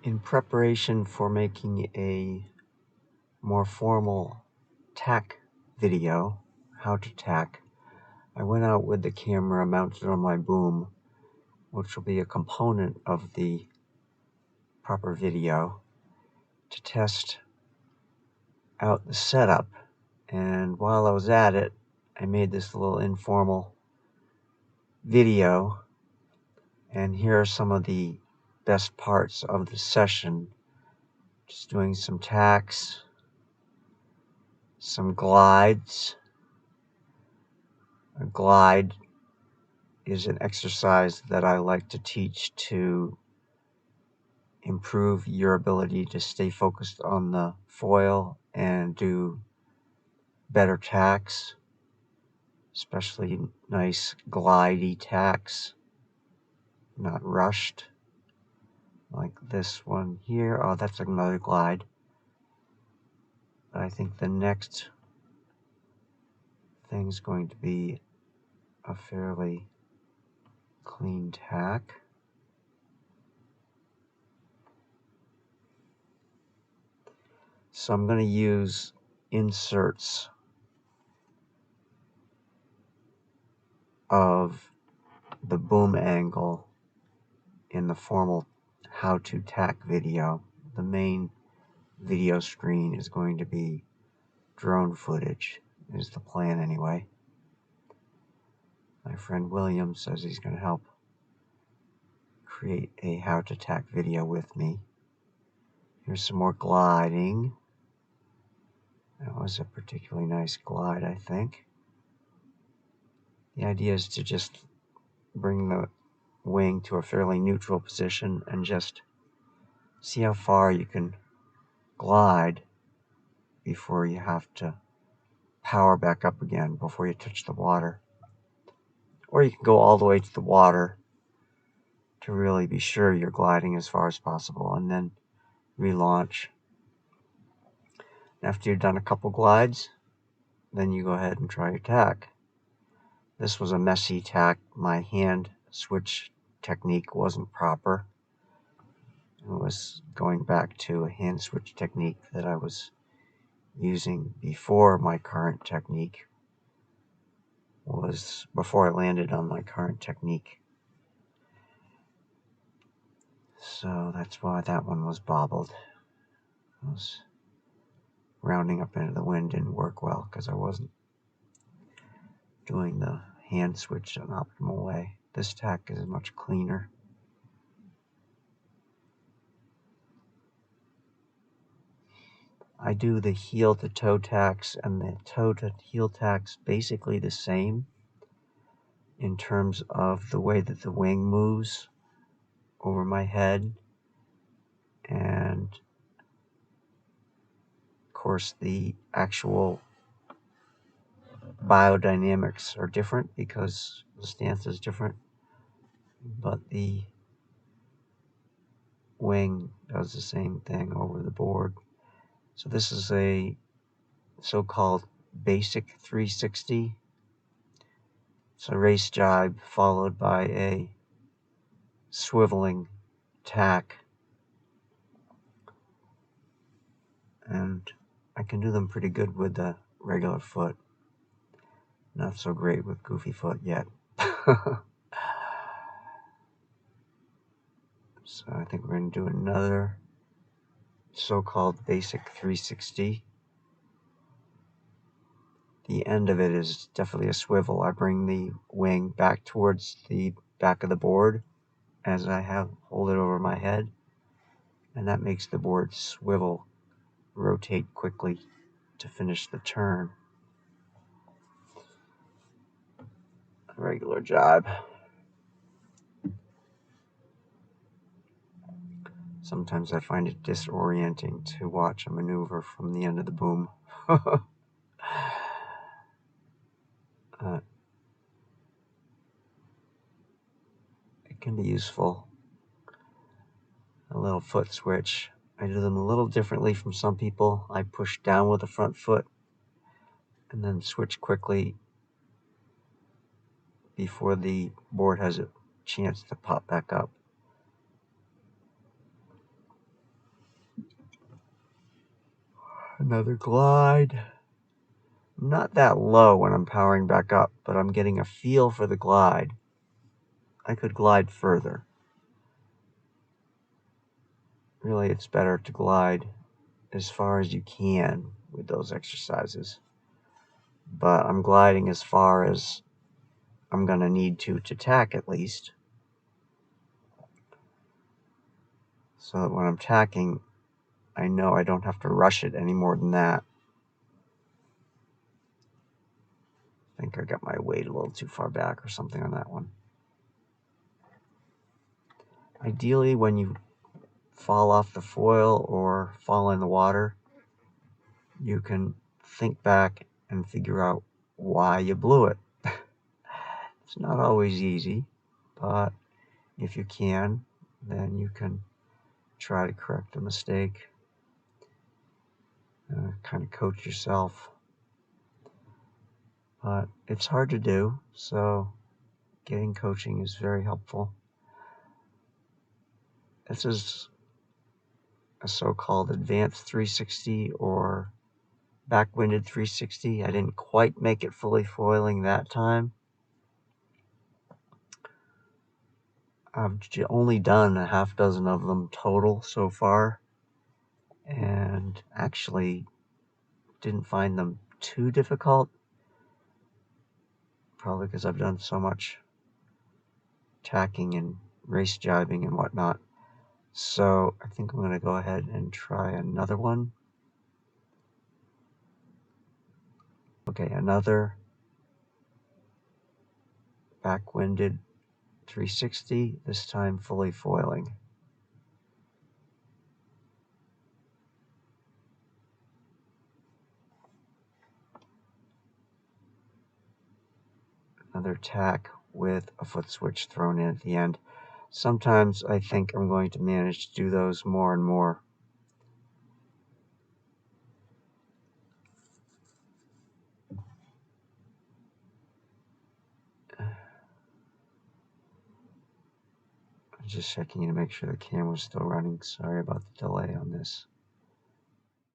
In preparation for making a more formal tack video, how to tack, I went out with the camera mounted on my boom, which will be a component of the proper video, to test out the setup. And while I was at it, I made this little informal video, and here are some of the best parts of the session. Just doing some tacks, some glides. A glide is an exercise that I like to teach to improve your ability to stay focused on the foil and do better tacks, especially nice glidey tacks, not rushed like this one here. Oh, that's another glide. I think the next thing's going to be a fairly clean tack. So I'm going to use inserts of the boom angle in the formal how to tack video. The main video screen is going to be drone footage, is the plan anyway. My friend William says he's going to help create a how to tack video with me. Here's some more gliding. That was a particularly nice glide, I think. The idea is to just bring the wing to a fairly neutral position and just see how far you can glide before you have to power back up again before you touch the water. Or you can go all the way to the water to really be sure you're gliding as far as possible and then relaunch. After you've done a couple glides, then you go ahead and try your tack. This was a messy tack. My hand switch technique wasn't proper. It was going back to a hand switch technique that I was using before my current technique before I landed on my current technique. So that's why that one was bobbled. I was rounding up into the wind didn't work well because I wasn't doing the hand switch in an optimal way. This tack is much cleaner. I do the heel to toe tacks and the toe to heel tacks basically the same in terms of the way that the wing moves over my head, and of course the actual biodynamics are different because the stance is different, but the wing does the same thing over the board. So this is a so-called basic 360. It's a race jibe followed by a swiveling tack, and I can do them pretty good with the regular foot. Not so great with goofy foot yet. So I think we're going to do another so-called basic 360. The end of it is definitely a swivel. I bring the wing back towards the back of the board as I hold it over my head, and that makes the board swivel, rotate quickly to finish the turn. A regular jibe. Sometimes I find it disorienting to watch a maneuver from the end of the boom. It can be useful. A little foot switch. I do them a little differently from some people. I push down with the front foot and then switch quickly before the board has a chance to pop back up. Another glide. Not that low when I'm powering back up, but I'm getting a feel for the glide. I could glide further. Really, it's better to glide as far as you can with those exercises. But I'm gliding as far as I'm going to need to tack at least. So that when I'm tacking, I know I don't have to rush it any more than that. I think I got my weight a little too far back or something on that one. Ideally, when you fall off the foil or fall in the water, you can think back and figure out why you blew it. It's not always easy, but if you can, then you can try to correct the mistake, kind of coach yourself. But it's hard to do, so getting coaching is very helpful. This is a so-called advanced 360 or backwinded 360. I didn't quite make it fully foiling that time. I've only done a half dozen of them total so far, and actually didn't find them too difficult, probably because I've done so much tacking and race jibing and whatnot. So I think I'm going to go ahead and try another one. Okay, another backwinded 360, this time fully foiling. Another tack with a foot switch thrown in at the end. Sometimes I think I'm going to manage to do those more and more. I'm just checking to make sure the camera's still running. Sorry about the delay on this.